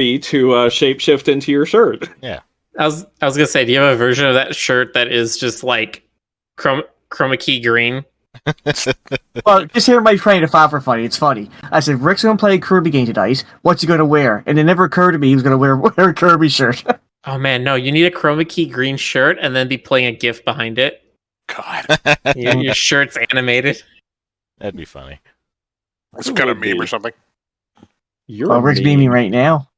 to shapeshift into your shirt. Yeah. I was gonna say, do you have a version of that shirt that is just like chroma key green? Well, just hear my friend if for funny. It's funny. I said, Rick's going to play a Kirby game tonight. What's he going to wear? And it never occurred to me he was going to wear a Kirby shirt. Oh man, no! You need a chroma key green shirt and then be playing a GIF behind it. God. Your shirt's animated. That'd be funny. Some kind of meme or something. Rick's beaming right now.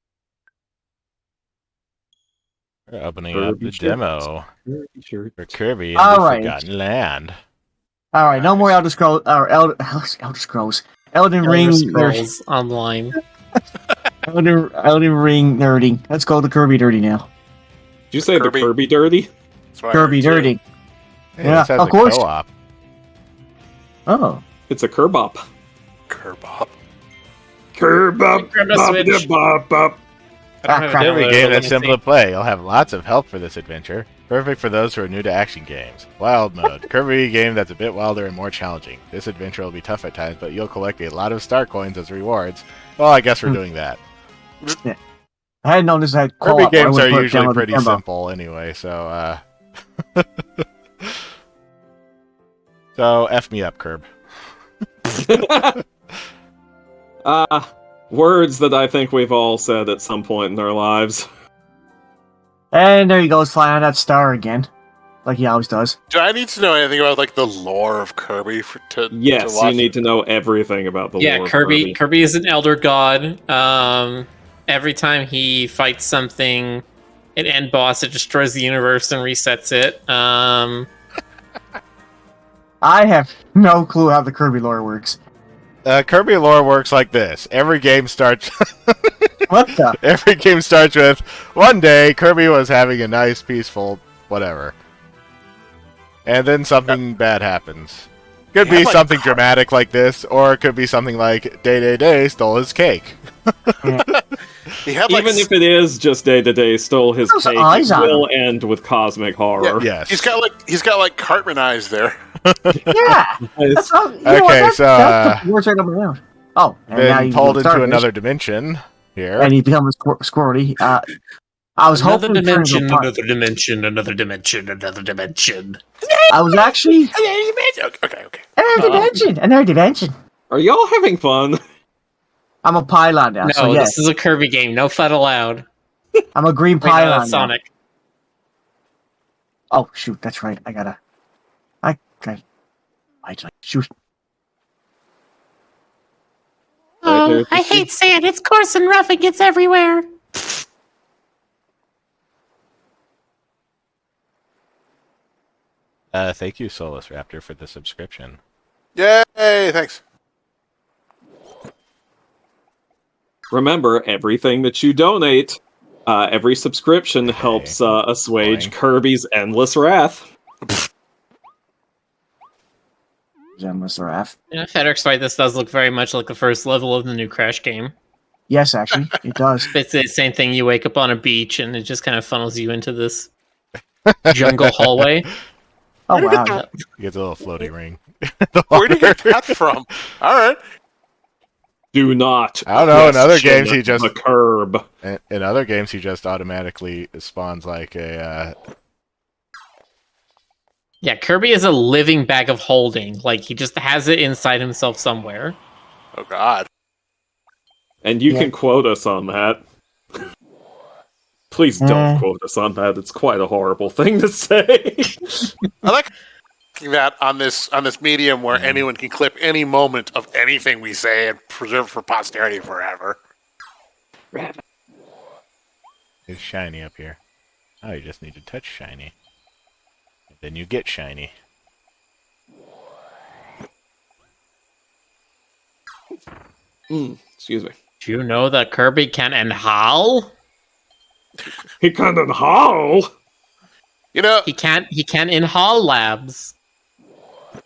We're opening up the demo for Kirby in All the right. Forgotten Land. All right, no more Elder Scrolls. Elder Scrolls. Elden Ring. Scrolls Online. Elden Ring nerding. Let's go to Kirby dirty now. Did you say Kirby. the Kirby dirty? Kirby dirty. Hey, Yeah, this has of a course. co-op. Oh. It's a Kirbop. Kirbop. Kirbop. Grab a Switch. Bop. I don't have crap. it Every downloaded, game but that's let me simple see. to play. You'll have lots of help for this adventure. Perfect for those who are new to action games. Wild mode. Kirby game that's a bit wilder and more challenging. This adventure will be tough at times, but you'll collect a lot of star coins as rewards. Well, I guess we're doing that. I hadn't known this had Kirby co-op. games are usually pretty simple anyway, so so F me up, Kirb. Words that I think we've all said at some point in our lives. And there he goes, flying on that star again. Like he always does. Do I need to know anything about like the lore of Kirby to Yes, watch you need to know everything about the Yeah, lore of Kirby. Kirby is an elder god. Every time he fights something, an end boss, it destroys the universe and resets it. I have no clue how the Kirby lore works. Kirby lore works like this. Every game starts What the? Every game starts with, one day, Kirby was having a nice, peaceful, whatever. And then something bad happens. Could be like something dramatic like this, or it could be something like, Day stole his cake. He had like Even if it is just day-to-day stole his Those cake, eyes it on will end with cosmic horror. Yes. he's got like Cartman eyes there. Yeah. That's how, you know Okay, what, so, that's the words right up and down. Oh, and now Been you pulled into start another dimension here. and he becomes squirrely. I was Another hoping to turn into a dimension, pun- another dimension, another dimension, another dimension. I was actually Okay. another dimension. Are y'all having fun? I'm a pylon now, No, so yes, this is a Kirby game. No fun allowed. I'm a green Wait, no, pylon. that's now. Sonic. Oh shoot, that's right. I shoot. Oh, I hate sand. It's coarse and rough. It gets everywhere. Thank you, Solus Raptor, for the subscription. Yay! Thanks. Remember, everything that you donate, every subscription helps assuage Boing. Kirby's endless wrath. Gemless Raph. Yeah, Fedric's fight. This does look very much like the first level of the new Crash game. Yes, actually, it does. It's the same thing. You wake up on a beach and it just kind of funnels you into this jungle hallway. Oh wow. He gets a little floaty ring. Where did you get that from? All right. Do not. I don't know, in other question games he just- the curb. In other games, he just automatically spawns like a... Yeah, Kirby is a living bag of holding. Like, he just has it inside himself somewhere. Oh God. And you Yeah. can quote us on that. Please don't quote us on that. It's quite a horrible thing to say. I like that on this medium where anyone can clip any moment of anything we say and preserve for posterity forever. It's shiny up here. Oh, you just need to touch shiny. And then you get shiny. Excuse me. Do you know that Kirby can inhale? He can inhale. You know, He can inhale labs.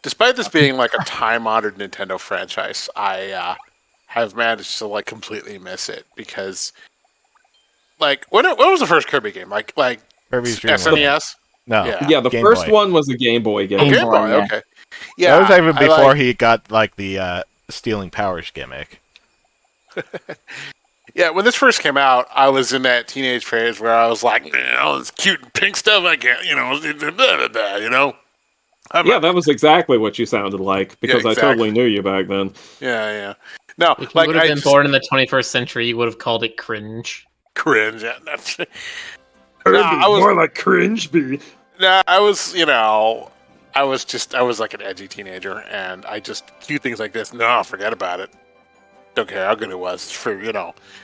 despite this being like a time-honored Nintendo franchise, I have managed to like completely miss it because, like, when was the first Kirby game? Like Kirby's Dream World. SNES? No. Yeah. Yeah, the Game first Boy. one was a Game Boy game. Game Game Boy, Boy. yeah. Okay. Yeah. That was even I before like- he got like the stealing powers gimmick. Yeah, when this first came out, I was in that teenage phase where I was like, all this cute and pink stuff, I can't, blah, blah, blah, Yeah, that was exactly what you sounded like, because Yeah, I totally exactly. knew you back then. Yeah. No, If you like, would have I been just born in the 21st century, you would have called it cringe. cringe. Yeah, that's... More like cringe be. Nah, I was, I was like an edgy teenager, and I just, cute things like this, no, forget about it. Don't care how good it was. It's for,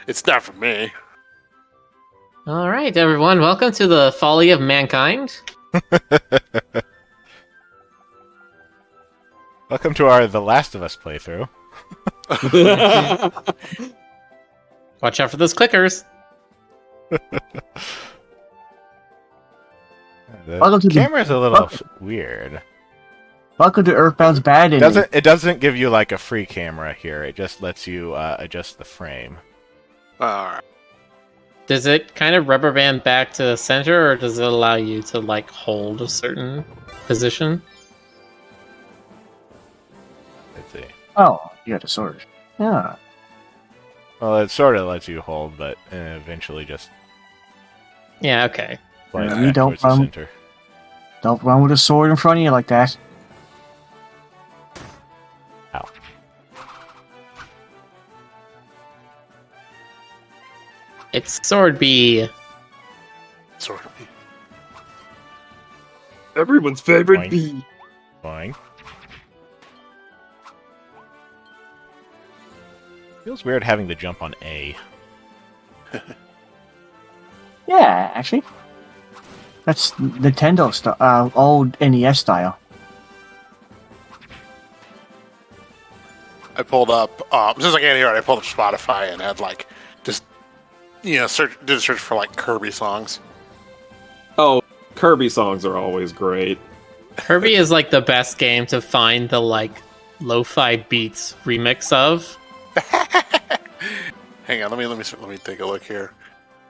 it's not for me. All right, everyone, welcome to the Folly of Mankind. Welcome to our The Last of Us playthrough. Watch out for those clickers. The Welcome to the- camera's a little weird. Welcome to Earthbound's bad ending. It doesn't give you like a free camera here. It just lets you adjust the frame. Alright. Does it kind of rubber band back to the center, or does it allow you to like hold a certain position? Let's see. Oh, you got a sword. Yeah. Well, it sort of lets you hold, but eventually just Yeah, okay. slide Yeah, back you don't, towards the center. Don't run with a sword in front of you like that. Ow. It's sword B. Sort of. Everyone's favorite Boing. bee. Boing. Feels weird having to jump on A. Yeah, actually. That's Nintendo style, old NES style. I pulled up, since I can't hear it, I pulled up Spotify and had like, just, did a search for like Kirby songs. Oh, Kirby songs are always great. Kirby is like the best game to find the like lo-fi beats remix of. Hang on, let me take a look here.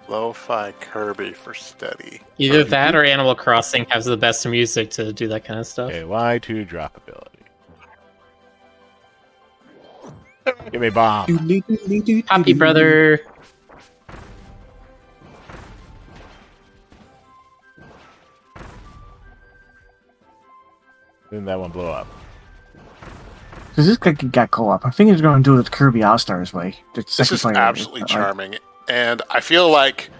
Lo-fi Kirby for study. Either that or Animal Crossing has the best music to do that kind of stuff. Okay, Y2 drop ability. Give me bomb. Poppy brother. Didn't that one blow up? Because this guy got co-op. I think he's going to do it with Kirby All-Stars way. The This second is player. absolutely charming, and I feel like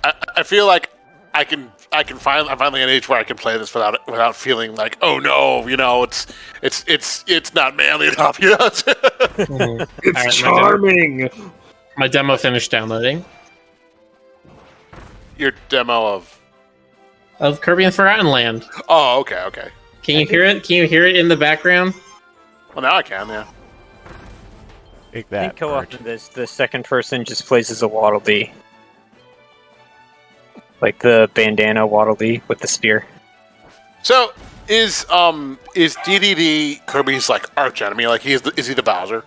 I feel like I'm finally at an age where I can play this without feeling like, oh no, it's not manly enough, It's Alright, charming. My demo finished downloading. Your demo Of Kirby and Forgotten Land. Oh, okay. Can you hear it? Can you hear it in the background? Well, now I can, yeah. Take I that. think co-op Birch. in this, the second person just plays as a Waddle Dee. Like the bandana Waddle Dee with the spear. So is DDD Kirby's like arch enemy? Like is he the Bowser?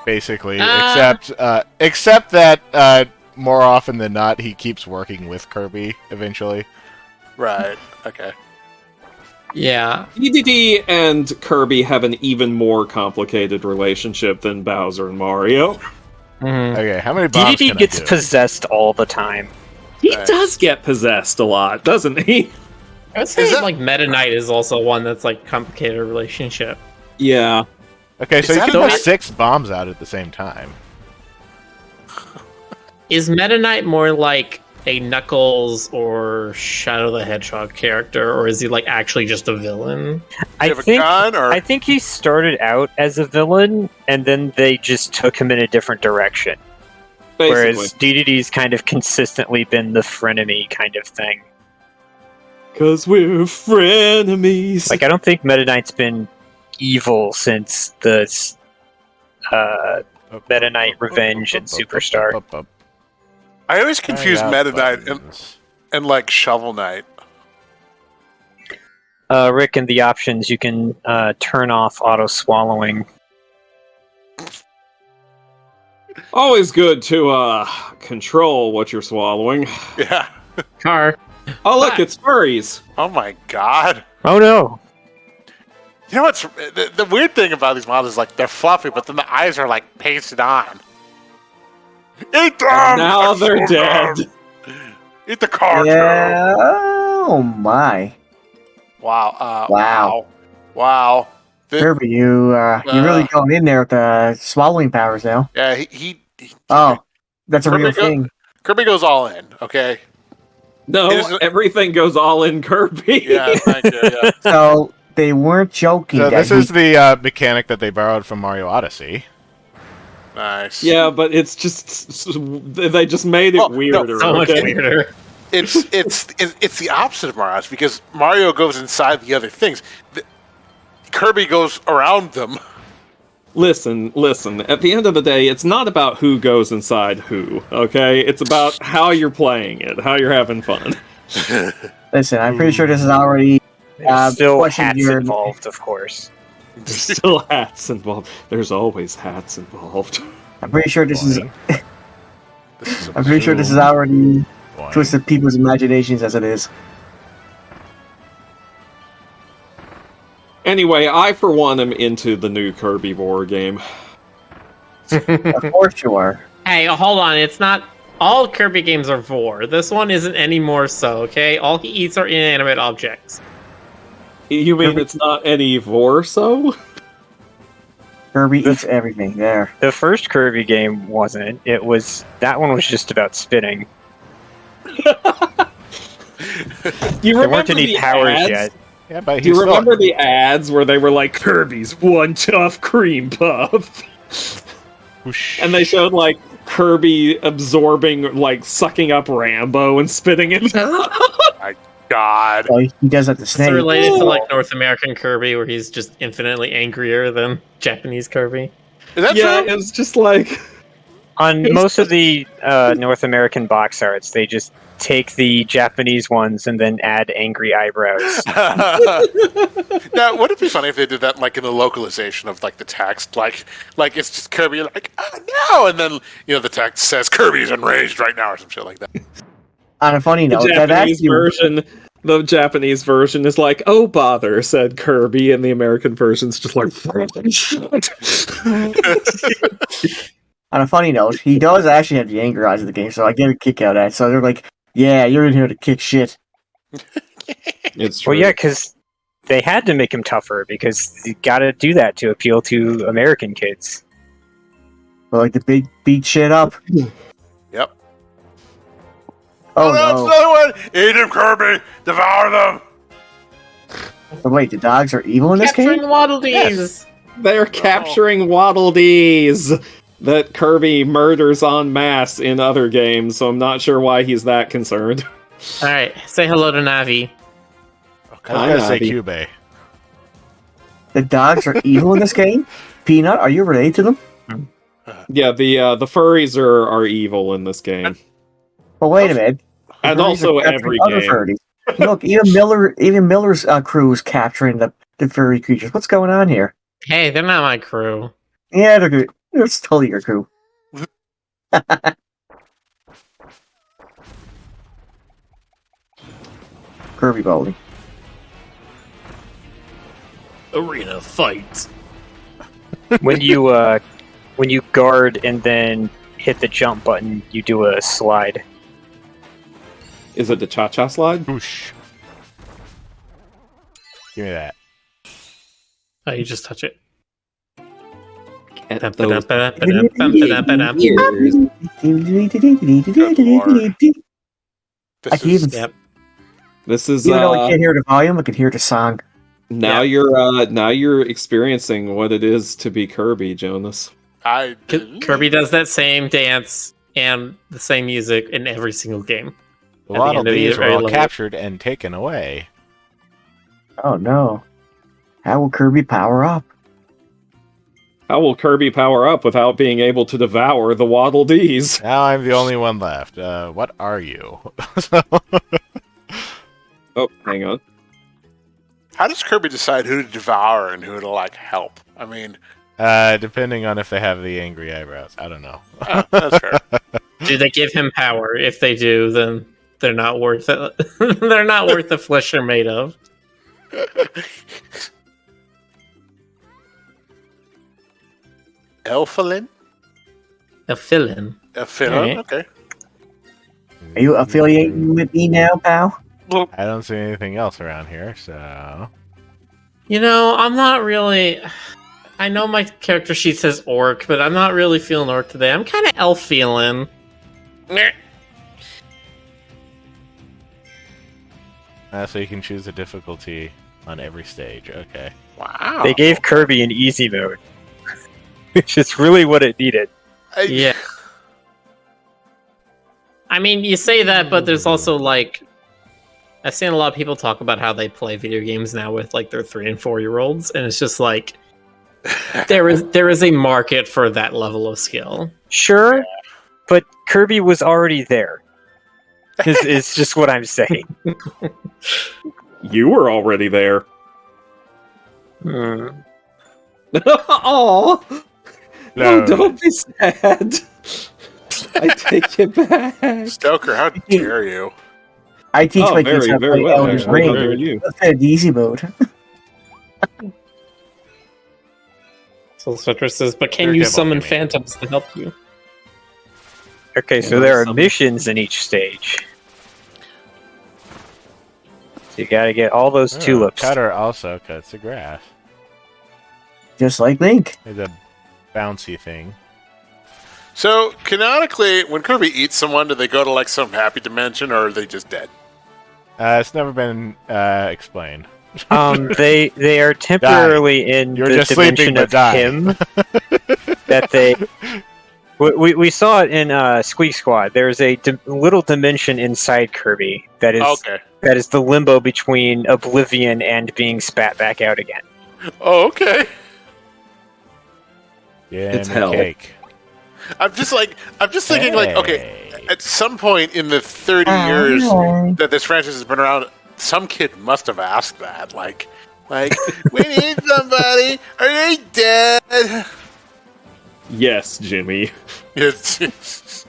Basically, Ah. except that more often than not, he keeps working with Kirby eventually. Right. Okay. Yeah. DDD and Kirby have an even more complicated relationship than Bowser and Mario. Mhm. Okay, how many bombs DDD can gets I do? possessed all the time. He Right. does get possessed a lot, doesn't he? I would say Is that- like Meta Knight is also one that's like complicated relationship. Yeah. Okay, so Is you that can put right? 6 bombs out at the same time. Is Meta Knight more like a Knuckles or Shadow the Hedgehog character, or is he like actually just a villain? Do I you have think a gun or I think he started out as a villain, and then they just took him in a different direction. Basically. Whereas DDD's kind of consistently been the frenemy kind of thing. Because we're frenemies. Like I don't think Meta Knight's been evil since the Meta Knight Revenge and Superstar. I always confuse Find out Meta Knight buttons. and like Shovel Knight. Rick, in the options, you can turn off auto swallowing. Always good to control what you're swallowing. Yeah. Car. Oh, look, it's furries. Oh my god. Oh no! You know what's the weird thing about these models is like they're fluffy, but then the eyes are like pasted on. Eat them! Now they're Consume dead. them! Eat the car, Yeah. Oh my. Wow. Wow. Wow. Kirby, you're really going in there with the swallowing powers now. Yeah, he Oh, that's a Kirby real thing. Kirby goes all in, okay? No, It is- everything goes all in Kirby. Yeah, thank you, yeah. So they weren't joking. So that this he- is the mechanic that they borrowed from Mario Odyssey. Nice. Yeah, but it's just they just made it Well, no, weirder. So much okay? weirder. It's the opposite of Mario's because Mario goes inside the other things. Kirby goes around them. Listen. At the end of the day, it's not about who goes inside who. Okay, it's about how you're playing it, how you're having fun. Listen, I'm pretty sure this is already. There's still question hats your- involved, of course. There's still hats involved. There's always hats involved. I'm pretty sure this is. Boing. This is I'm pretty sure this is already Boing. twisted people's imaginations as it is. Anyway, I for one am into the new Kirby war game. Of course you are. Hey, hold on. It's not all Kirby games are vor. This one isn't any more so. Okay, all he eats are inanimate objects. You mean it's not any Vorso? Kirby eats everything there. The first Kirby game wasn't. It was that one was just about spinning. You There weren't any powers yet. Yeah, but Do you remember the ads where they were like Kirby's one tough cream puff? Whoosh. And they showed like Kirby absorbing, like sucking up Rambo and spitting it out. God. Oh, he does that to It's Snake. related to like North American Kirby, where he's just infinitely angrier than Japanese Kirby. Is that Yeah, true? it's just like On most of the North American box arts, they just take the Japanese ones and then add angry eyebrows. Now, would it be funny if they did that like in the localization of like the text, like it's just Kirby like oh no, and then the text says Kirby's enraged right now or some shit like that. On a funny the note, that Japanese actually version. The Japanese version is like, "Oh bother," said Kirby, and the American version's just like, on a funny note, he does actually have the anger eyes of the game, so I get a kick out of that. So they're like, "Yeah, you're in here to kick shit." It's true. Well, yeah, because they had to make him tougher because you got to do that to appeal to American kids. But like the big beat shit up. Yep. Oh that's no! another one. Eat him, Kirby. Devour them. But wait, the dogs are evil in this Capturing game? Waddle Dees! They're capturing Waddle Dees that Kirby murders en masse in other games, so I'm not sure why he's that concerned. Alright, say hello to Navi. I was gonna say Navi. Cube. The dogs are evil in this game. Peanut, are you related to them? Yeah, the furries are evil in this game. But wait a minute. And Furries also are capturing every other game. furries. Look, even Miller's crew is capturing the furry creatures. What's going on here? Hey, they're not my crew. Yeah, they're good. It's totally your crew. Kirby bowling. Arena fight. When you guard and then hit the jump button, you do a slide. Is it the cha-cha slide? Whoosh. Give me that. Oh, you just touch it. At those I can even, Yep. This is even though I can't hear the volume, I can hear the song. now you're experiencing what it is to be Kirby, Jonas. Kirby does that same dance and the same music in every single game. A At lot the of end of these each were all level. captured and taken away. Oh no. How will Kirby power up? How will Kirby power up without being able to devour the Waddle Dees? Now I'm the only one left. What are you? Oh, hang on. How does Kirby decide who to devour and who to like help? I mean, Depending on if they have the angry eyebrows. I don't know. that's fair. Do they give him power? If they do, then they're not worth it. They're not worth the flesh they're made of. Elfalin? A fill-in. Finland, okay. Are you affiliating with me now, pal? I don't see anything else around here, so... You know, I'm not really. I know my character sheet says orc, but I'm not really feeling orc today. I'm kind of elf feeling. Meh. So you can choose the difficulty on every stage. Okay. Wow. They gave Kirby an easy mode, which is really what it needed. Yeah. I mean, you say that, but there's also like, I've seen a lot of people talk about how they play video games now with like their 3 and 4-year-olds, and it's just like there is a market for that level of skill. Sure, but Kirby was already there. Is just what I'm saying. You were already there. Hmm. Oh, No. don't be sad. I take it back. Stoker, how dare you? I teach my kids how to play Elder's How Ring. dare you. Let's play the easy mode. So Citrus says, but can Very you good summon one, phantoms to help you? Okay, so there are missions in each stage. So you gotta get all those tulips. Cutter also cuts the grass. Just like Link. It's a bouncy thing. So, canonically, when Kirby eats someone, do they go to like some happy dimension, or are they just dead? It's never been explained. They are temporarily in You're the just dimension sleeping, but of die. him. That they. We saw it in Squeak Squad. There's a little dimension inside Kirby that is Okay. that is the limbo between oblivion and being spat back out again. Oh, okay. Yeah, It's and a hell. cake. I'm just thinking, like, okay, Hey. at some point in the 30 years that this franchise has been around, some kid must have asked that, like, we need somebody. Are they dead? Yes, Jimmy. It's,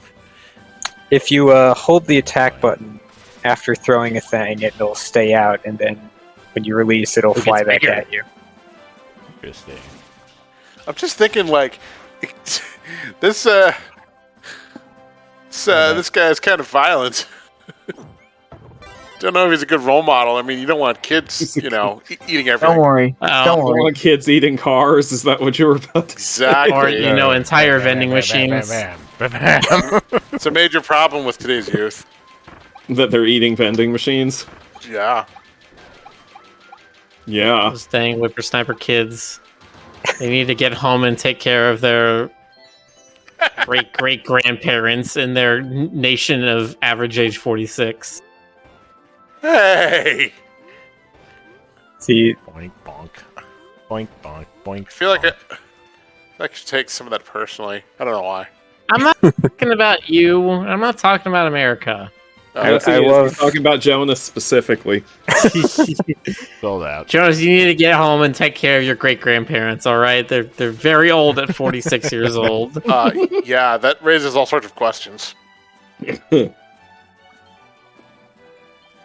If you hold the attack button after throwing a thing, it'll stay out, and then when you release, it'll It fly gets back bigger. at you. Interesting. I'm just thinking, like, this guy is kind of violent. Don't know if he's a good role model. I mean, you don't want kids, eating everything. Don't worry. Oh, Don't You worry. want kids eating cars? Is that what you were about to say? Exactly. Or, you know, entire vending machines. It's a major problem with today's youth. That they're eating vending machines? Yeah. Yeah. Those dang whippersnapper kids. They need to get home and take care of their great grandparents in their nation of average age 46. Hey, See, Boink bonk. Boink bonk. Boink. I feel like bonk. I should take some of that personally. I don't know why. I'm not talking about you. I'm not talking about America. Yes, he I is. love- He's talking about Jonas specifically. Sold out. Jonas, you need to get home and take care of your great grandparents. All right, they're very old at 46 years old. Yeah, that raises all sorts of questions.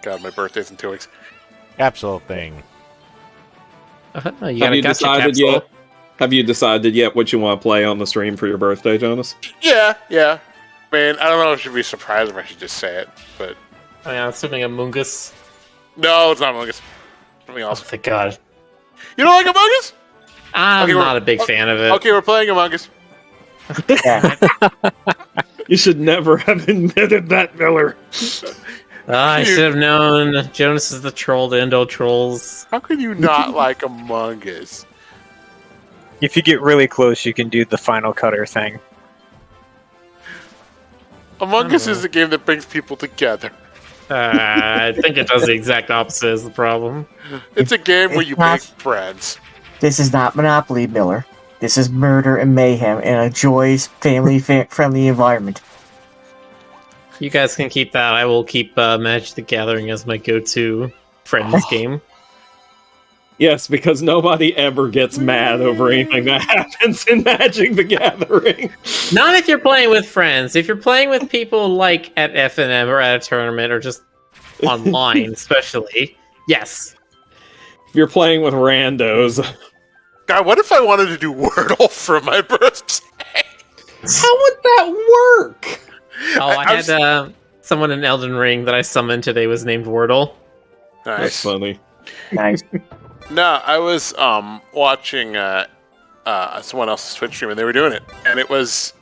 God, my birthday's in 2 weeks. Capsule thing. You Have got you a gotcha decided capsule. yet? Have you decided yet what you want to play on the stream for your birthday, Jonas? Yeah. I mean, I don't know if I should be surprised if I should just say it, but Oh, yeah, assuming Among Us. no, it's not Among Us. Something Oh, else. thank God. You don't like Among Us? I'm Okay, not a big fan of it. Okay, we're playing Among Us. Yeah. You should never have admitted that, Miller. I should have known. Jonas is the troll to Endo trolls. How can you not like Among Us? if you get really close, you can do the final cutter thing. Among Us is a game that brings people together. I think it does the exact opposite is the problem. It's a game where It's you not- make friends. This is not Monopoly, Miller. This is murder and mayhem in a joyous, family-friendly environment. You guys can keep that. I will keep Magic the Gathering as my go-to friends game. Yes, because nobody ever gets mad over anything that happens in Magic the Gathering. Not if you're playing with friends. If you're playing with people like at FNM or at a tournament or just online, especially, yes. If you're playing with randos, God, what if I wanted to do Wordle for my birthday? How would that work? Oh, I had someone in Elden Ring that I summoned today was named Wordle. That's Nice. funny. Nice. No, I was watching someone else's Twitch stream, and they were doing it, and it was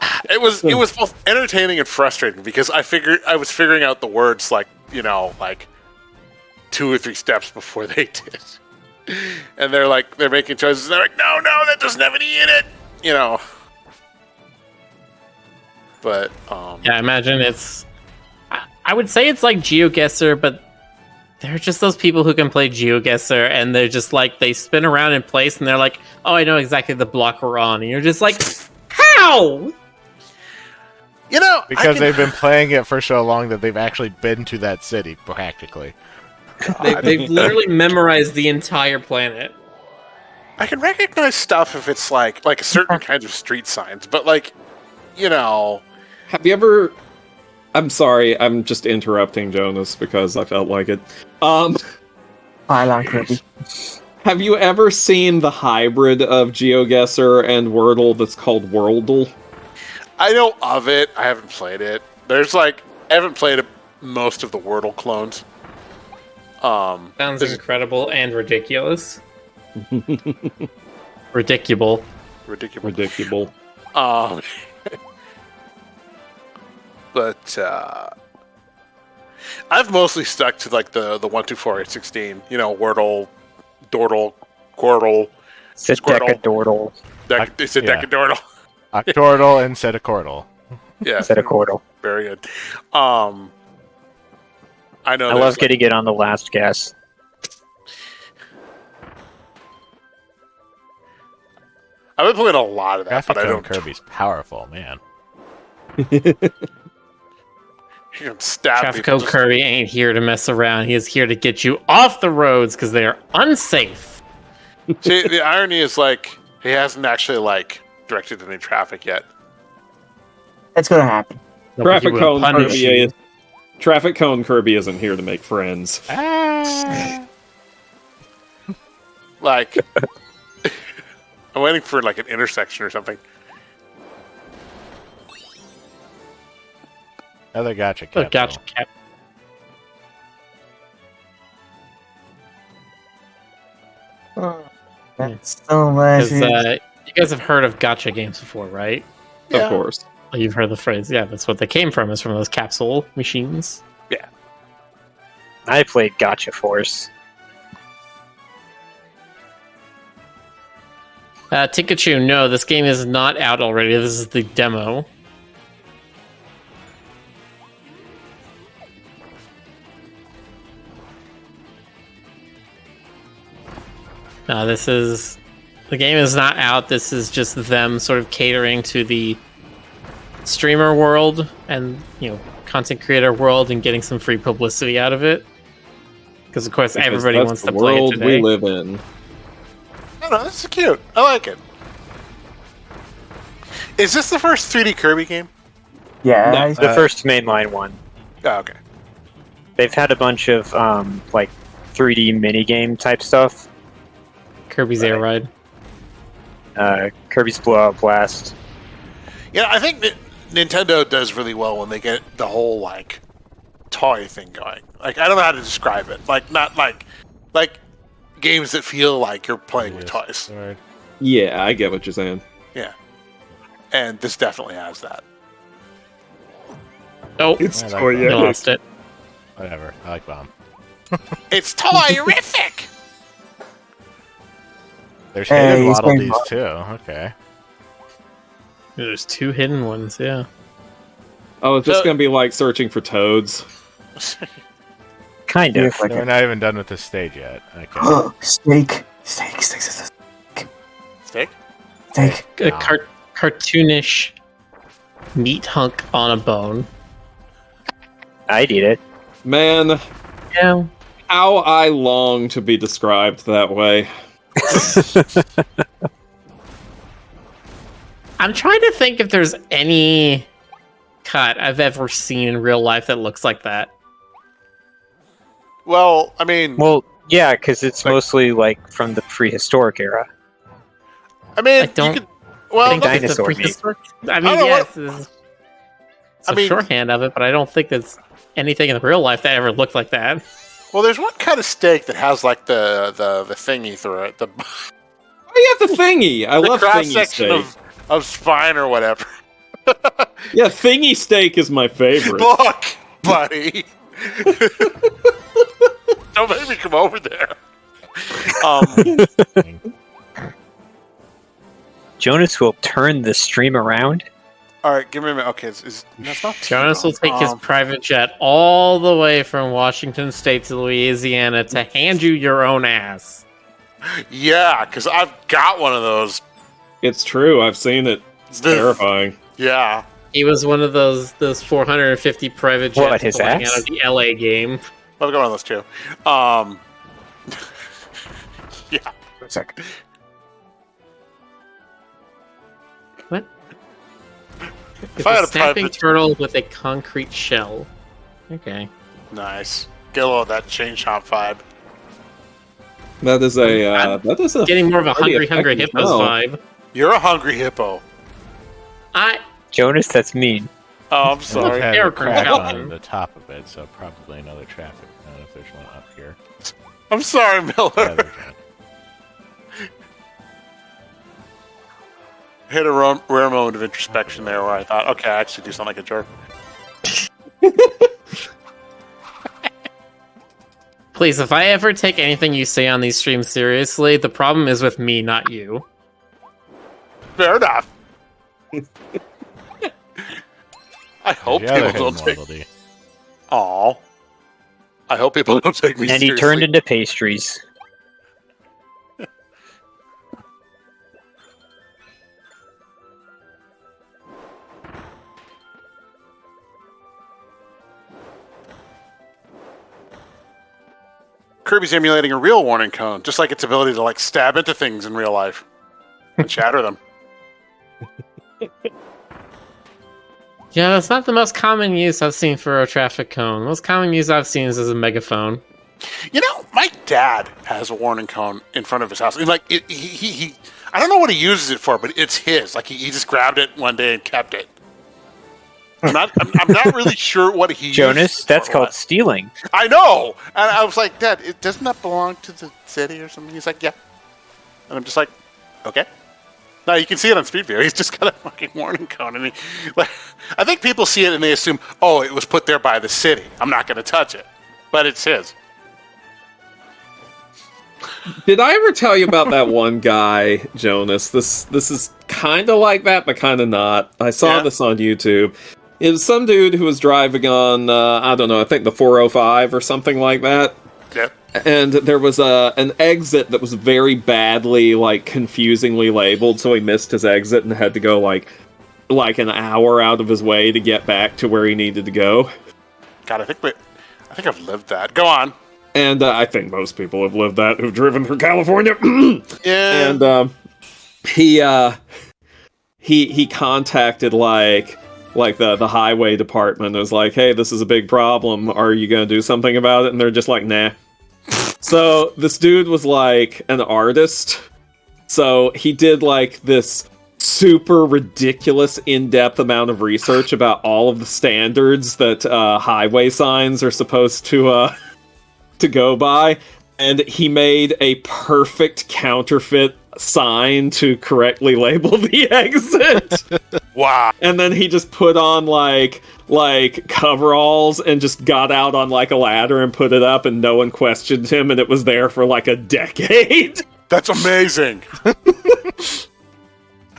both entertaining and frustrating because I was figuring out the words like 2 or 3 steps before they did, and they're making choices. And they're like, no, that doesn't have any in it, But Yeah, I imagine it's. I would say it's like GeoGuessr, but they're just those people who can play GeoGuessr, and they're just like they spin around in place, and they're like, "Oh, I know exactly the block we're on," and you're just like, "How?" Because they've been playing it for so long that they've actually been to that city, practically. They've literally memorized the entire planet. I can recognize stuff if it's like certain kinds of street signs, but Have you ever... I'm sorry, I'm just interrupting Jonas because I felt like it. I like Kirby. Have you ever seen the hybrid of GeoGuessr and Wordle that's called Worldle? I know of it. I haven't played it. I haven't played most of the Wordle clones. Sounds incredible and ridiculous. Ridiculous. Ridiculous. But I've mostly stuck to like the 1, 2, 4, 8, 16. Wordle, Dordle, Quordle, Sedecadordle. It's a Decadordle. Octordle and Sedecordle. Yeah, Sedecordle. very good. I know. I love getting it on the last guess. I've been playing a lot of that, but I Graphic don't. Kirby's powerful, man. You can stab Traffic people. Code Kirby ain't here to mess around. He is here to get you off the roads because they are unsafe. See, the irony is he hasn't actually directed any traffic yet. It's gonna happen. Traffic He will cone punish Kirby you. is... Traffic cone Kirby isn't here to make friends. Ah! I'm waiting for an intersection or something. Another gotcha Oh, capsule. gotcha, Cap. That's so much. Because you guys have heard of gotcha games before, right? Of course. Oh, you've heard the phrase. Yeah, that's what they came from. Is from those capsule machines. I played Gotcha Force. Tikachu, no, this game is not out already. This is the demo. The game is not out. This is just them sort of catering to the streamer world and, content creator world and getting some free publicity out of it. Because, of course, everybody that's wants the to play it world today. we live in. I don't know. This is cute. I like it. Is this the first 3D Kirby game? Yeah. No, The first mainline one. Oh, okay. They've had a bunch of 3D minigame type stuff. Kirby's Air Ride. Kirby's Blowout Blast. Yeah, I think that Nintendo does really well when they get the whole toy thing going. I don't know how to describe it. Not games that feel like you're playing with toys. Sword. Yeah, I get what you're saying. Yeah, and this definitely has that. Oh, It's I like toy, that. you yeah. lost it. Whatever. I like Bomb. It's toy-rific! There's Hey, hidden he's Waddle playing Dees Bomb. too. Okay. There's 2 hidden ones, yeah. Oh, it's just So- gonna be like searching for toads. Kind Yeah, of. like We're not even done with this stage yet. Okay. Steak. Steak? Steak. A Wow. cartoonish meat hunk on a bone. I'd eat it. Man, Yeah. how I long to be described that way. I'm trying to think if there's any cut I've ever seen in real life that looks like that. Well, I mean, Well, yeah, because it's Like- mostly from the prehistoric era. I mean, I don't- Well, I think it's a dinosaur meat. prehistoric. I I mean, don't know yes, it's I a mean- shorthand of it, but I don't think there's anything in real life that ever looked like that. well, there's one kind of steak that has like the thingy through it, the Oh yeah, the thingy. I love cross thingy section steak. of spine or whatever. Yeah, thingy steak is my favorite. Look, buddy. Don't make me come over there. Jonas will turn the stream around. All right, give me a minute. Okay, that's not too Jonas will long. take his private jet all the way from Washington State to Louisiana to hand you your own ass. Yeah, because I've got one of those. It's true. I've seen it. It's terrifying. Yeah. He was one of those 450 private What, jets his flying ass? out of the LA game. I've got one of those too. Yeah. For a second. What? If I had a a snapping private- turtle with a concrete shell. Okay. Nice. Get a little of that chain shop vibe. That is a. Getting more of a pretty hungry effective hippos spell. vibe. You're a hungry hippo. Jonas, that's mean. Oh, I'm sorry. It has a Character crack development. on the top of it, so probably another traffic cone if there's one up here. I'm sorry, Yeah, Miller. there's one. Hit a rare moment of introspection there where I thought, okay, I actually do sound like a jerk. Please, if I ever take anything you say on these streams seriously, the problem is with me, not you. Fair enough. I hope The other people don't hidden take. Waddle Dee. Aw. I hope people don't take me And he seriously. turned into pastries. Kirby's emulating a real warning cone, just like its ability to like stab into things in real life and shatter them. Yeah, that's not the most common use I've seen for a traffic cone. The most common use I've seen is as a megaphone. You know, my dad has a warning cone in front of his house. And, like he I don't know what he uses it for, but it's his. Like he just grabbed it one day and kept it. I'm not really sure what he Jonas, uses that's for called what. stealing. I know, and I was like, Dad, doesn't that belong to the city or something? He's like, yeah, and I'm just like, okay. Now you can see it on Speed View. He's just got a fucking warning cone, and like, I think people see it and they assume, oh, it was put there by the city. I'm not going to touch it, but it's his. Did I ever tell you about that one guy, Jonas? This is kind of like that, but kind of not. I saw Yeah. this on YouTube. It was some dude who was driving on, I don't know, I think the 405 or something like that. Yeah. And there was an exit that was very badly, like, confusingly labeled, so he missed his exit and had to go, like an hour out of his way to get back to where he needed to go. God, I think I've lived that. Go on. And I think most people have lived that who've driven through California. Yeah. And he contacted like the highway department. It was like, hey, this is a big problem. Are you gonna do something about it? And they're just like, nah. So this dude was like an artist. So he did like this super ridiculous in-depth amount of research about all of the standards that highway signs are supposed to go by, and he made a perfect counterfeit sign to correctly label the exit. Wow. And then he just put on like coveralls and just got out on like a ladder and put it up, and no one questioned him, and it was there for like a decade. That's amazing.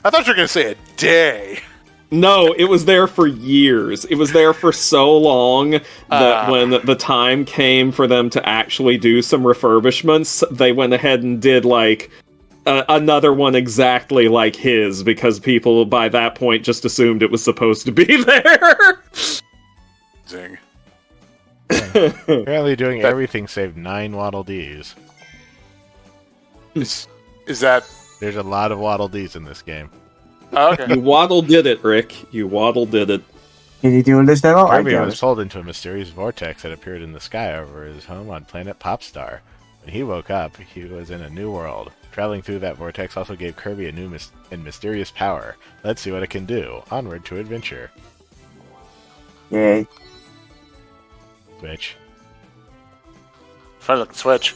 I thought you were going to say a day. No, it was there for years. It was there for so long that when the time came for them to actually do some refurbishments, they went ahead and did like another one exactly like his, because people by that point just assumed it was supposed to be there. Zing. Apparently doing everything save 9 Waddle Dees. Is that... There's a lot of Waddle Dees in this game. Oh, okay. You waddle did it, Rick. You waddle did it. Is he doing this demo? I Kirby got was it. pulled into a mysterious vortex that appeared in the sky over his home on planet Popstar. When he woke up, he was in a new world. Traveling through that vortex also gave Kirby a new and mysterious power. Let's see what it can do. Onward to adventure. Yay. Switch. Try to look at Switch.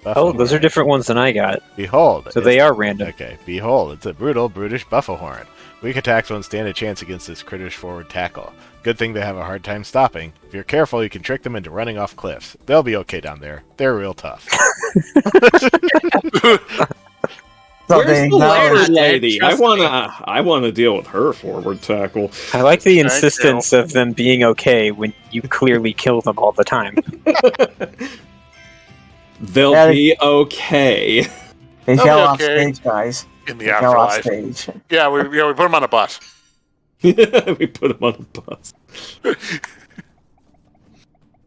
Oh, those are different ones than I got. Behold. So they are random. Okay, behold, it's a brutal, brutish Buffahorn. Weak attacks won't stand a chance against this critter's forward tackle. Good thing they have a hard time stopping. If you're careful, you can trick them into running off cliffs. They'll be okay down there. They're real tough. Where's the No, lady? lady? I trust wanna deal with her forward tackle. I like the Thank insistence of them being okay when you clearly kill them all the time. They'll Yeah, be okay. They They'll fell be off okay. stage, guys. In the They fell off afterlife. stage. Yeah, we put him on a bus. We put them on a bus.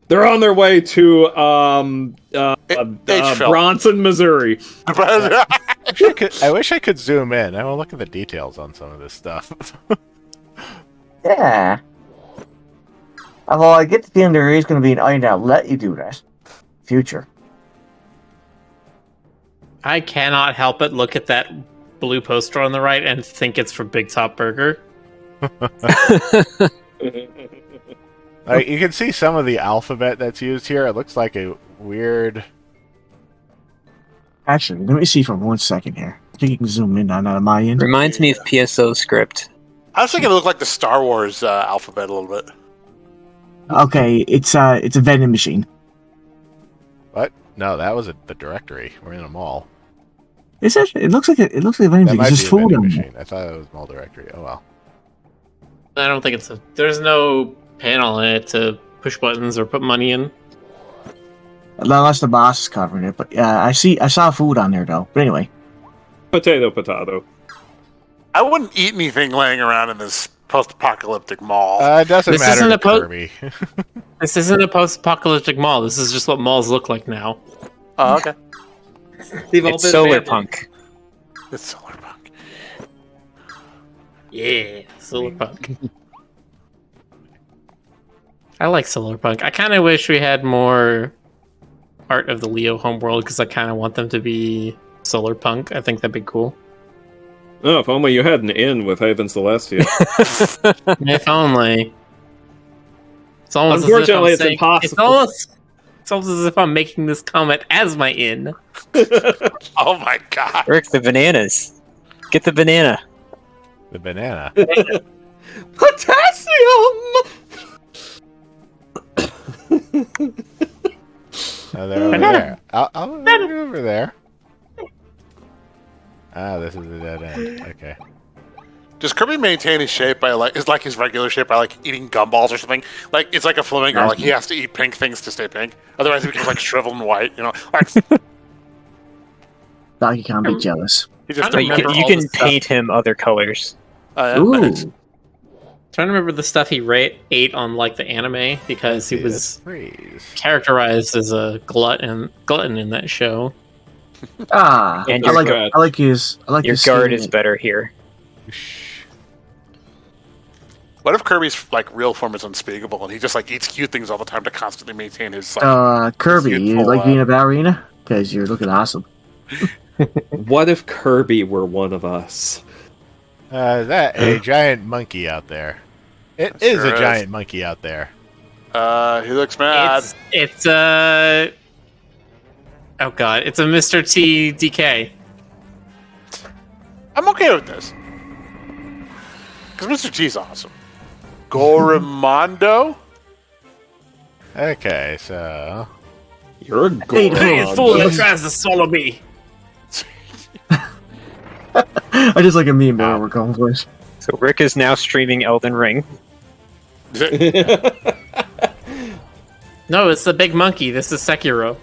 They're on their way to H-Phil. Bronson, Missouri. I wish I could zoom in. I will look at the details on some of this stuff. Yeah. Although I get the feeling there is going to be an item that'll let you do that. Future. I cannot help but look at that blue poster on the right and think it's for Big Top Burger. You can see some of the alphabet that's used here. It looks like a weird... Actually, let me see for 1 second here. I think you can zoom in on that on my end. Reminds me of PSO script. I was thinking it looked like the Star Wars alphabet a little bit. Okay, it's a vending machine. What? No, that was the directory. We're in a mall. Is it? It looks like a vending That machine. might There's be a food vending on machine. I thought it was mall directory. Oh well. I don't think it's a. There's no panel in it to push buttons or put money in. Unless the boss is covering it, but I saw food on there though. But anyway, Potato. I wouldn't eat anything laying around in this post-apocalyptic mall. It doesn't This matter isn't to a po- Kirby. This isn't a post-apocalyptic mall. This is just what malls look like now. Oh, okay. It's solar punk. It's Solarpunk. Yeah, Solarpunk. I like Solarpunk. I kind of wish we had more art of the Leo homeworld because I kind of want them to be Solarpunk. I think that'd be cool. Oh, if only you had an inn with Haven Celestia. If only. It's almost Unfortunately, as if I'm it's impossible. It's almost as if I'm making this comment as my in. Oh my god. Rick, the bananas. Get the banana. The banana. Potassium! Oh, they're over there. I'll move over there. Ah, this is a dead end. Okay. Does Kirby maintain his shape by his regular shape by eating gumballs or something? Like it's like a flamingo. Like he has to eat pink things to stay pink. Otherwise, he becomes shriveled and white. You know, Donkey Kong be jealous. he just. I You remember can, you all can the stuff. paint him other colors. Ooh, Trying to remember the stuff he ate on the anime because he was Freeze. characterized as a glutton in that show. And I your like guard. I like his Your his guard skin. is better here. What if Kirby's real form is unspeakable and he just eats cute things all the time to constantly maintain his Kirby, you youthful, like being a ballerina? Because you're looking awesome. What if Kirby were one of us? Is that a giant monkey out there? It It is sure a is. giant monkey out there. He looks mad. It's oh god, it's a Mr. T DK. I'm okay with this because Mr. T's awesome. Gorimondo. Okay, so You're a Hey, goron. Fool that tries to swallow me. I just like a meme where we're going for it. So Rick is now streaming Elden Ring. No, it's the big monkey. This is Sekiro.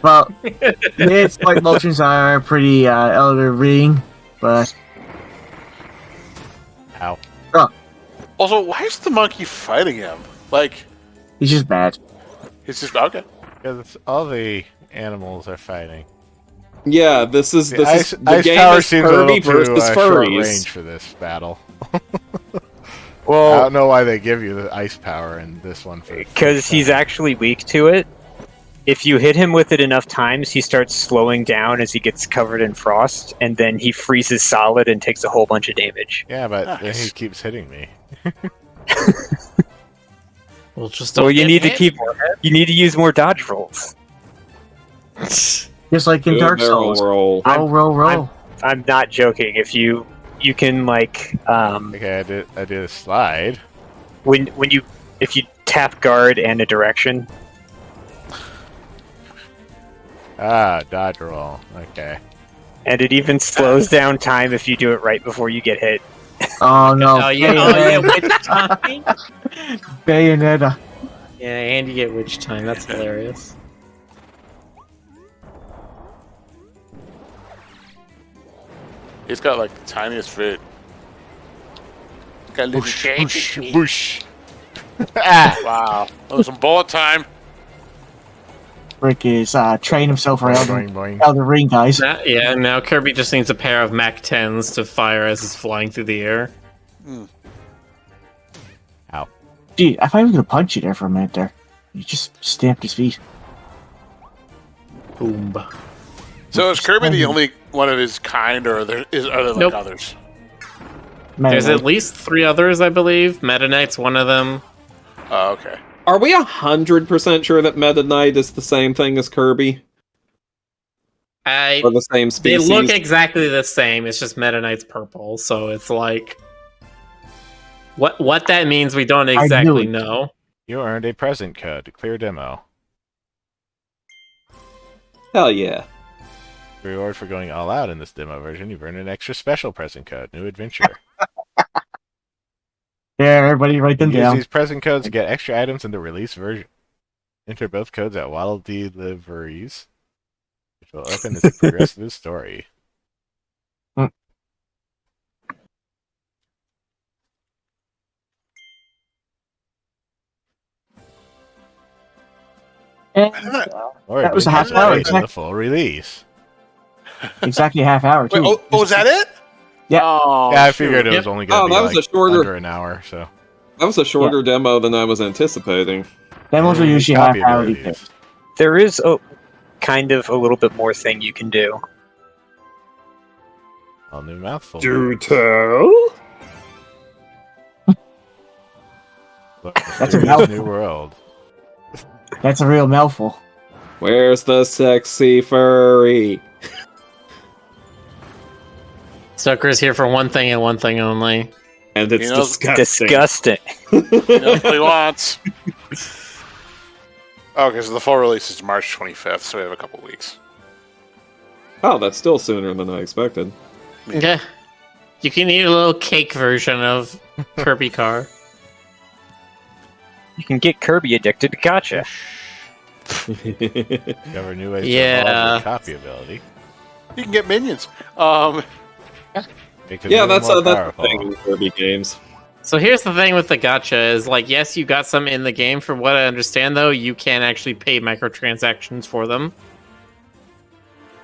Well, its fight motions are pretty elder ring, but ow. Also, why is the monkey fighting him? he's just bad. He's just okay. Because all the animals are fighting. Yeah, this is the ice game power is seems a Kirby little too versus short furries. range for this battle. I Well, don't know why they give you the ice power in this one. because he's actually weak to it. if you hit him with it enough times, he starts slowing down as he gets covered in frost, and then he freezes solid and takes a whole bunch of damage. Yeah, but then Nice. he keeps hitting me. Well, just So don't you get need to hit. you need to use more dodge rolls. Just like in Do a Dark barrel Souls. roll. Roll. I'm not joking. If you can like Okay, I did a slide. when you if you tap guard and a direction, Ah, dodge roll. Okay. and it even slows down time if you do it right before you get hit. Oh no. Oh yeah, witch time. Bayonetta. Yeah, and you get witch time. That's hilarious. He's got like the tiniest feet. Got a little Boosh, boosh. Ah! Wow. That was some bullet time. Rick is training himself for Boing, boing. Elden Ring, guys. Now Kirby just needs a pair of Mac 10s to fire as he's flying through the air. Ow. Gee, I thought he was gonna punch you there for a minute there. He just stamped his feet. Boom. So is Kirby the only one of his kind, or are there like Nope. others? There's at least 3 others, I believe. Meta Knight's one of them. Oh, okay. Are we 100% sure that Meta Knight is the same thing as Kirby? Or the same They species? look exactly the same. It's just Meta Knight's purple, so it's like what that means we don't exactly it. know. You earned a present code to clear demo. Hell yeah. Reward for going all out in this demo version, you've earned an extra special present code, New Adventure. Yeah, everybody write them Use down. these present codes to get extra items in the release version. Enter both codes at Waddle Deliveries, which will open as you progress through the story. And, Or That was a adventures half hour, await in exactly. the full release. exactly a half hour, too. Wait, was that it? Yeah. Oh, Yeah, I shoot. figured it was Yep. only going to be that was like a shorter- under an hour, so. That was a shorter demo than I was anticipating. Demos are usually half hour. these days. There is kind of a little bit more thing you can do. All new mouthful. tell? That's a New mouthful. world. That's a real mouthful. Where's the sexy furry? Stoker's here for one thing and one thing only. And it's He knows- disgusting. Disgusting. He knows what he wants. Okay, so the full release is March 25th, so we have a couple weeks. Oh, that's still sooner than I expected. Yeah. You can eat a little cake version of Kirby Car. You can get Kirby addicted to gotcha. Discover new ways to Yeah. evolve your copy ability. You can get minions. Make them Yeah, even that's more the powerful. thing in Kirby games. So here's the thing with the gacha is like, yes, you got some in the game. From what I understand, though, you can actually pay microtransactions for them.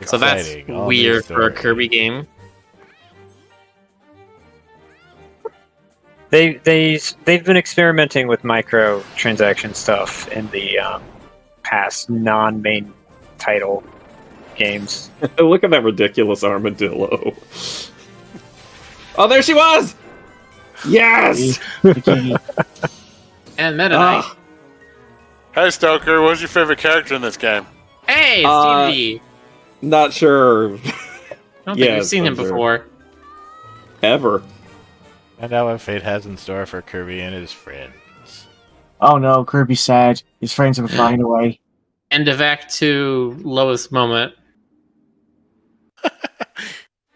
So that's Exciting. All new weird for a story. Kirby game. They've been experimenting with microtransaction stuff in the past non-main title games. Look at that ridiculous armadillo. Oh, there she was! Yes! And Meta Knight. Ah, Hey, Stoker, what was your favorite character in this game? Hey, Uh, Stevie! not sure. I don't think yes, we've seen him I'm sure. before. Ever. Find out what fate has in store for Kirby and his friends. Oh no, Kirby's sad. His friends have been flying away. End of Act 2, lowest moment.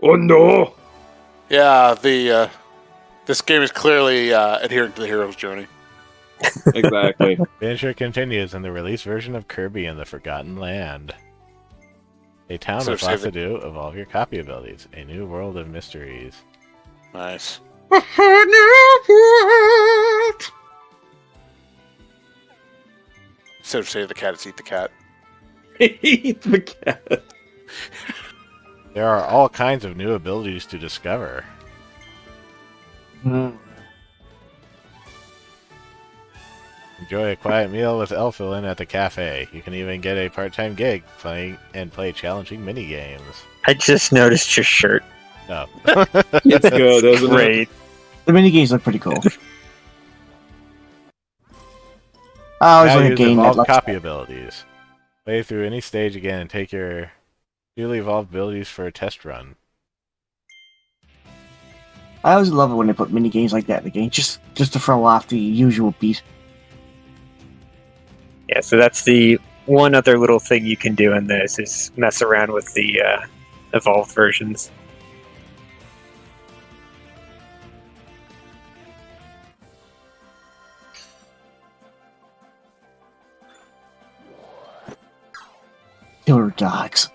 Oh no! Yeah, this game is clearly adhering to the hero's journey. Exactly. Adventure continues in the release version of Kirby and the Forgotten Land. A town So with lots to save do, evolve your copy abilities. A new world of mysteries. Nice. Instead of save the cat, it's eat the cat. Eat the cat. There are all kinds of new abilities to discover. Hmm. Enjoy a quiet meal with Elfilin at the cafe. You can even get a part-time gig play challenging mini games. I just noticed your shirt. No. It's good, isn't it? Great. The minigames look pretty cool. I always Now like a use game that evolved lets copy abilities. Play through any stage again and take your newly evolved abilities for a test run. I always love it when they put mini games like that in the game, just to throw off the usual beat. Yeah, so that's the one other little thing you can do in this is mess around with the evolved versions. Killer dogs.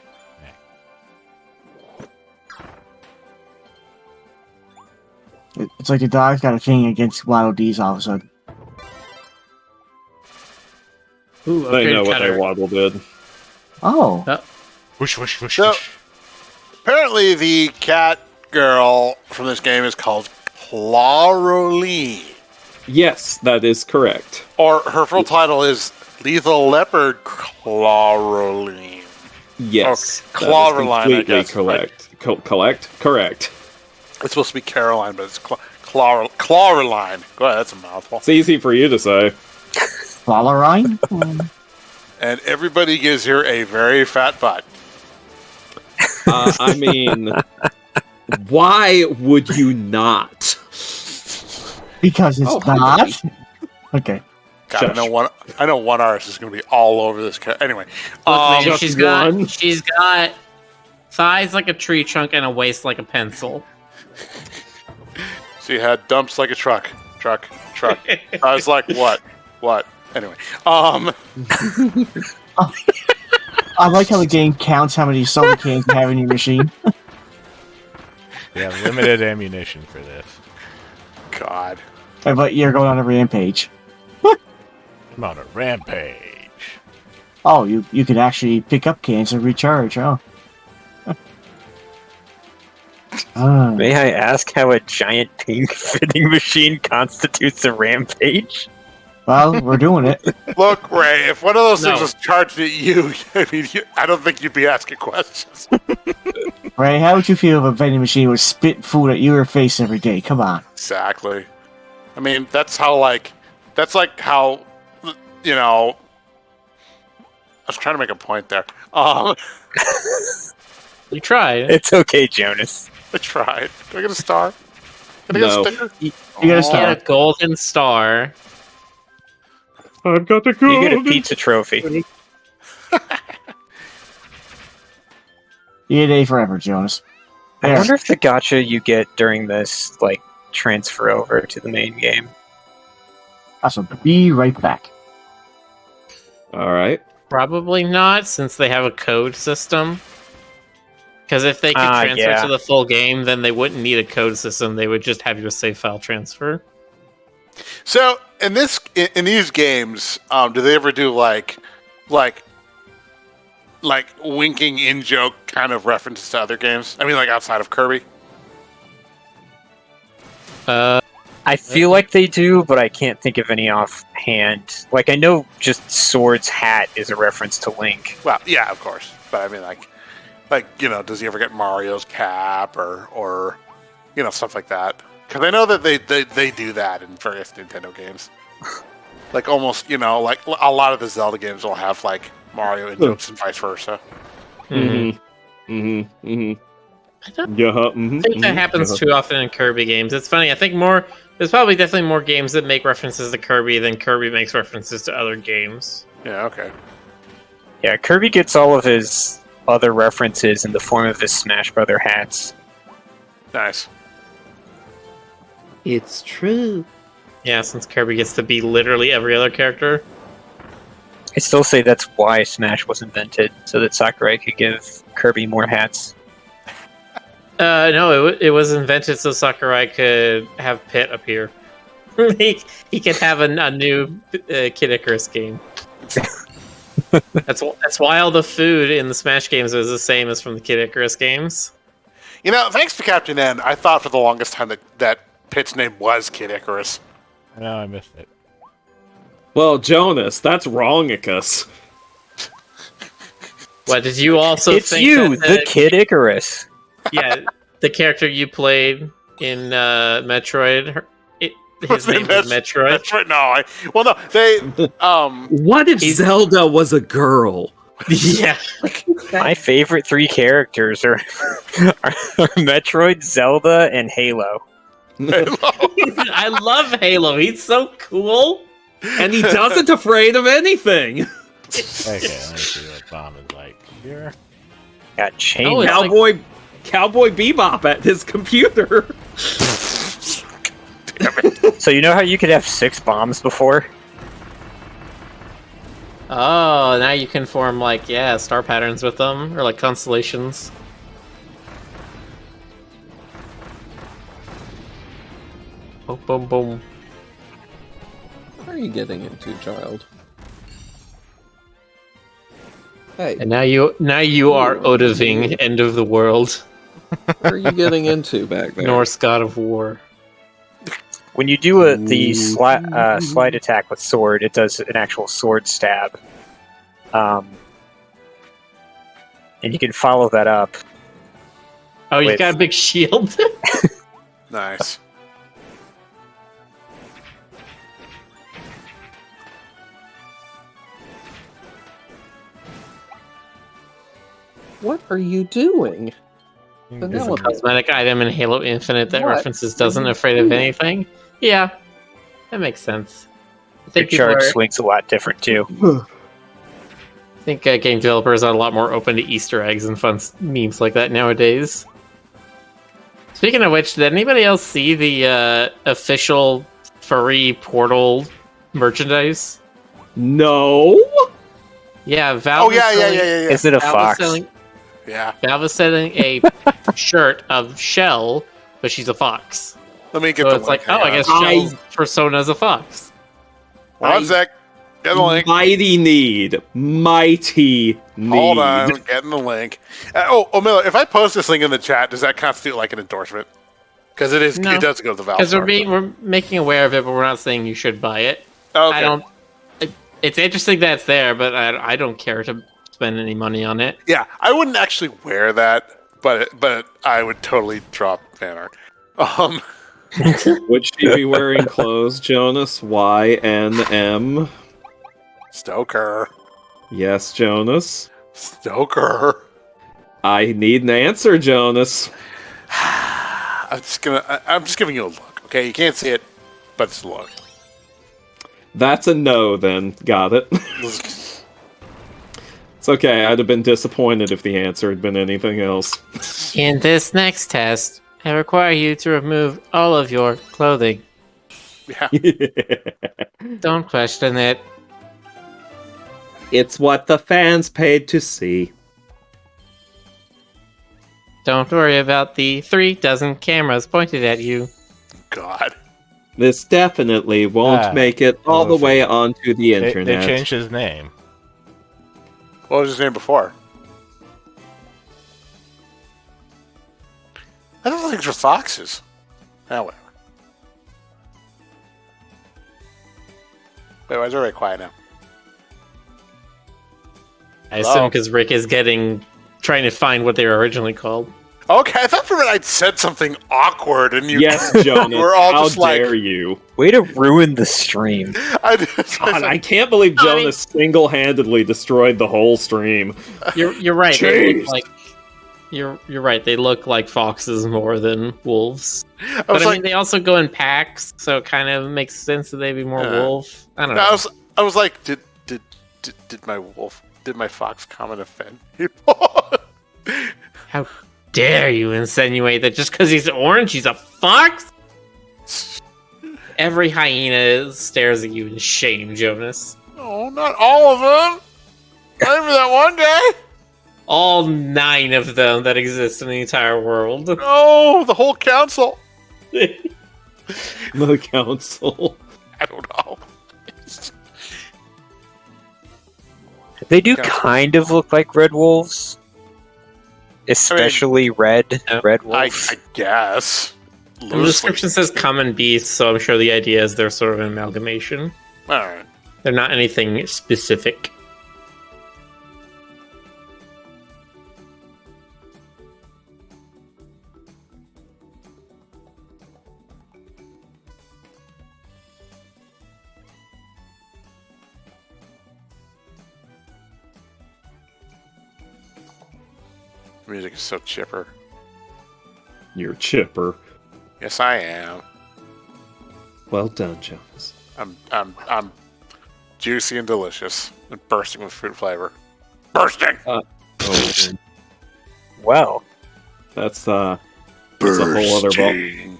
It's like the dog's got a thing against Waddle Dees all of a sudden. Ooh, They know upgraded what cutter. they Waddle did. Oh, Whoosh, whoosh, whoosh, So- whoosh. Apparently, the cat girl from this game is called Claroline. Yes, that is correct. Or her full title is Lethal Leopard Claroline. Yes, Oh, that is Clawreline, I completely guess. correct. Correct. It's supposed to be Caroline, but it's Claroline. Go ahead, that's a mouthful. It's easy for you to say. Wallerine? And everybody gives her a very fat butt. I mean, why would you not? Because it's Oh, hi, not? Okay. God, I know one artist is going to be all over this. Anyway, Look, man, just she's one? got thighs like a tree trunk and a waist like a pencil. she had dumps like a truck. I was like, what? Anyway, I like how the game counts how many soda cans you have in your machine. You have limited ammunition for this. God. But you're going on a rampage. I'm on a rampage. Oh, you could actually pick up cans and recharge, oh. May I ask how a giant pink fitting machine constitutes a rampage? Well, we're doing it. Look, Ray, if one of those things No. was charged at you, I don't think you'd be asking questions. Ray, how would you feel if a vending machine was spit food at your face every day? Come on. Exactly. I mean, that's how, you know. I was trying to make a point there. You tried. It's okay, Jonas. I tried. Do I get a star? Can I No. get a sticker? You gotta Get start. a golden star. I've got the You get a pizza trophy. You get A forever, Jonas. I There. wonder if the gacha you get during this transfer over to the main game. Awesome. Be right back. All right. Probably not, since they have a code system. Because if they could transfer yeah. to the full game, then they wouldn't need a code system. They would just have your save file transfer. So, in these games, do they ever do like winking in joke kind of references to other games? I mean, like outside of Kirby. I feel like they do, but I can't think of any offhand. I know just Sword's hat is a reference to Link. Well, yeah, of course. But I mean, does he ever get Mario's cap or stuff like that? Because I know that they do that in various Nintendo games. Almost, like a lot of the Zelda games will have Mario in jokes and vice versa. Mm-hmm. I don't Yeah. think that happens too often in Kirby games. It's funny. I think there's probably definitely more games that make references to Kirby than Kirby makes references to other games. Yeah, okay. Yeah, Kirby gets all of his other references in the form of his Smash Brother hats. Nice. It's true. Yeah, since Kirby gets to be literally every other character. I still say that's why Smash was invented, so that Sakurai could give Kirby more hats. No, it was invented so Sakurai could have Pit appear. he could have a new Kid Icarus game. That's why all the food in the Smash games is the same as from the Kid Icarus games. Thanks to Captain N, I thought for the longest time that Pit's name was Kid Icarus. I know, I missed it. Well, Jonas, that's wrongicus. What did you also It's think you, that the Kid Icarus. yeah, the character you played in Metroid, his name was Metroid. That's right. No, they What if He's- Zelda was a girl? Yeah. My favorite 3 characters are Metroid, Zelda, and Halo. I love Halo. He's so cool. And he doesn't afraid of anything. Okay, let me see what bomb is like here. Got chain. Oh, it's Cowboy Bebop at his computer. So you know how you could have 6 bombs before? Oh, now you can form star patterns with them or constellations. Boom, boom, boom. What are you getting into, child? Hey, And now you are Odoving, end of the world, what are you getting into back there? Norse god of war. When you do the slide attack with sword, it does an actual sword stab. And you can follow that up. Oh, you Wait. got a big shield. nice. What are you doing? There's a cosmetic item in Halo Infinite that references doesn't afraid of anything. Yeah, that makes sense. I Your think people charge are- swings a lot different too. I think game developers are a lot more open to Easter eggs and fun memes like that nowadays. Speaking of which, did anybody else see the official furry portal merchandise? No. Yeah, Valve. Oh yeah. Is it a Valve fox? is selling. Yeah. Valve is selling a shirt of Shell, but she's a fox. Let me get So the it's link. like, oh, I guess Shell's persona's a fox. One sec. Get the link. Mighty need. Hold on, getting the link. Miller, if I post this link in the chat, does that constitute like an endorsement? Because it is. No. It does go to the Valve. Because store. we're making aware of it, but we're not saying you should buy it. Okay. I don't. It's interesting that it's there, but I don't care to spend any money on it. Yeah, I wouldn't actually wear that, but I would totally drop fan art. Would she be wearing clothes, Jonas? YNM. Stoker. Yes, Jonas. Stoker. I need an answer, Jonas. I'm just giving you a look. Okay, you can't see it, but it's a look. That's a no, then. Got it. It's okay. I'd have been disappointed if the answer had been anything else. In this next test, I require you to remove all of your clothing. Yeah. Don't question it. It's what the fans paid to see. Don't worry about the 3 dozen cameras pointed at you. God. This definitely won't make it all the way onto the internet. They changed his name. What was his name before? I don't think they're foxes. Oh, whatever. Wait, why is everybody quiet now? I Hello? assume because Rick is trying to find what they were originally called. Okay, I thought for a minute I'd said something awkward, and you. Yes, Jonas. We're all how just like- dare you? Way to ruin the stream. God, I can't believe Jonas single-handedly destroyed the whole stream. You're right. They look Jeez. like you're right. They look like foxes more than wolves. I But was I like, mean, they also go in packs, so it kind of makes sense that they'd be more wolf. I don't know. I was like, did my fox comment offend people? How dare you insinuate that just because he's orange, he's a fox? Every hyena stares at you in shame, Jonas. Oh, not all of them. Not even that one guy. All 9 of them that exist in the entire world. No, the whole council. The council. I don't know. They do kind of look like red wolves. Especially red I wolves. guess. The description says common beast, so I'm sure the idea is they're sort of an amalgamation. All right. They're not anything specific. Music is so chipper. You're chipper. Yes, I am. Well done, Jonas. I'm juicy and delicious and bursting with fruit flavor. Bursting. Oh, Well, that's a whole other ball.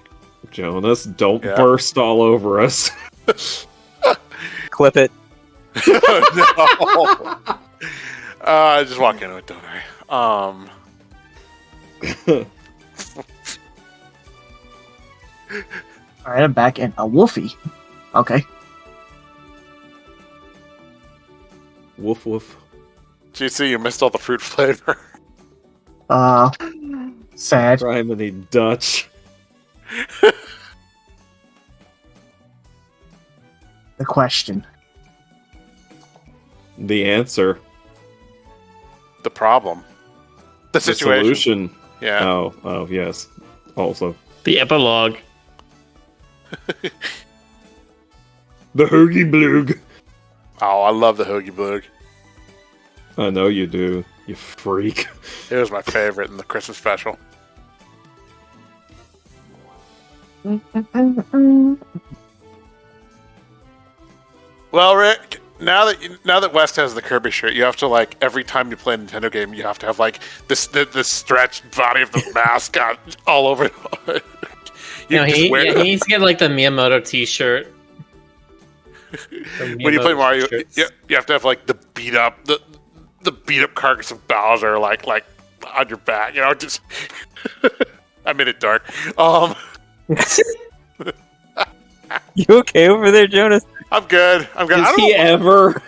Jonas, don't Yeah. burst all over us. clip it. No. I just walk into it, don't I? All right, I'm back, and a woofie. Okay. Woof woof. GC, you missed all the fruit flavor. Sad. Criminy Dutch. The question. The answer. The problem. The The situation. solution. Yeah. Oh, yes. Also. The epilogue. The Hoogie Bloog. Oh, I love the Hoogie Boog. I know you do, you freak. It was my favorite in the Christmas special. Well, Rick, now that West has the Kirby shirt, you have to like every time you play a Nintendo game, you have to have like this stretched body of the mascot all over. He needs to get like the Miyamoto T-shirt. When you play Mario, you have to have like the beat up carcass of Bowser like on your back. You know, just I made it dark. You okay over there, Jonas? I'm good. I Is don't he ever?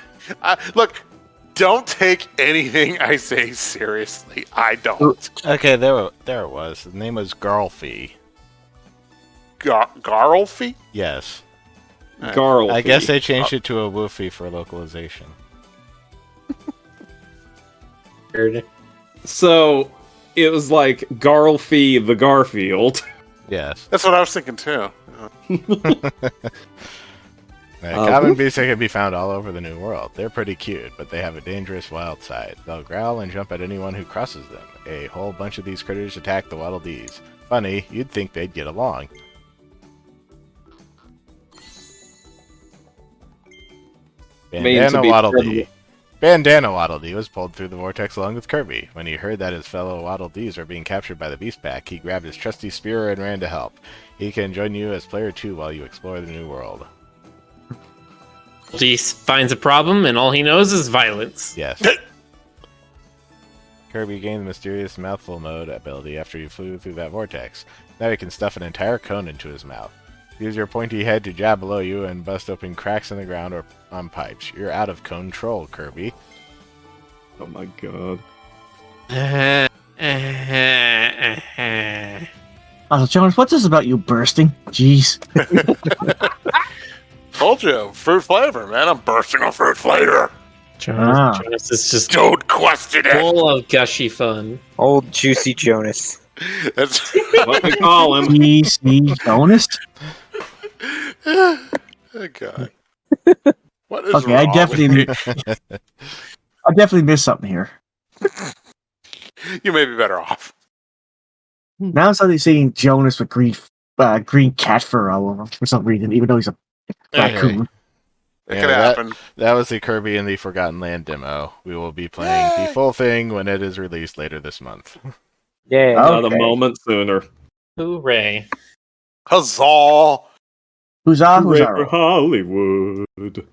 look. Don't take anything I say seriously. I don't. Okay, there it was. The name was Garlfy. Garlfy? Yes. Garl. I guess they changed it to a woofy for localization. Weird. So, it was like Garlfy the Garfield. Yes. That's what I was thinking too. Common beasts that can be found all over the New World. They're pretty cute, but they have a dangerous wild side. They'll growl and jump at anyone who crosses them. A whole bunch of these critters attack the Waddle Dees. Funny, you'd think they'd get along. Bandana Waddle Dee was pulled through the vortex along with Kirby. When he heard that his fellow Waddle Dees were being captured by the Beast Pack, he grabbed his trusty spear and ran to help. He can join you as player 2 while you explore the New World. He finds a problem, and all he knows is violence. Yes. Kirby gained the mysterious mouthful mode ability after he flew through that vortex. Now he can stuff an entire cone into his mouth. Use your pointy head to jab below you and bust open cracks in the ground or on pipes. You're out of control, Kirby. Oh my god. Also, Jonas, what's this about you bursting? Jeez. Told you, fruit flavor, man. I'm bursting on fruit flavor. Jonas is just Don't question it. full of gushy fun. Old juicy Jonas. That's What we call him. Jeez, Jonas? oh god. What is Okay, wrong I definitely, with I definitely missed something here. you? You may be better off. Now I'm suddenly seeing Jonas with green cat fur all over him for some reason, even though he's a raccoon. It Yeah, could happen. That was the Kirby in the Forgotten Land demo. We will be playing the full thing when it is released later this month. Yeah. Not Okay. a moment sooner. Hooray. Huzzah! Huzzah, Hooray huzzah. for Hollywood.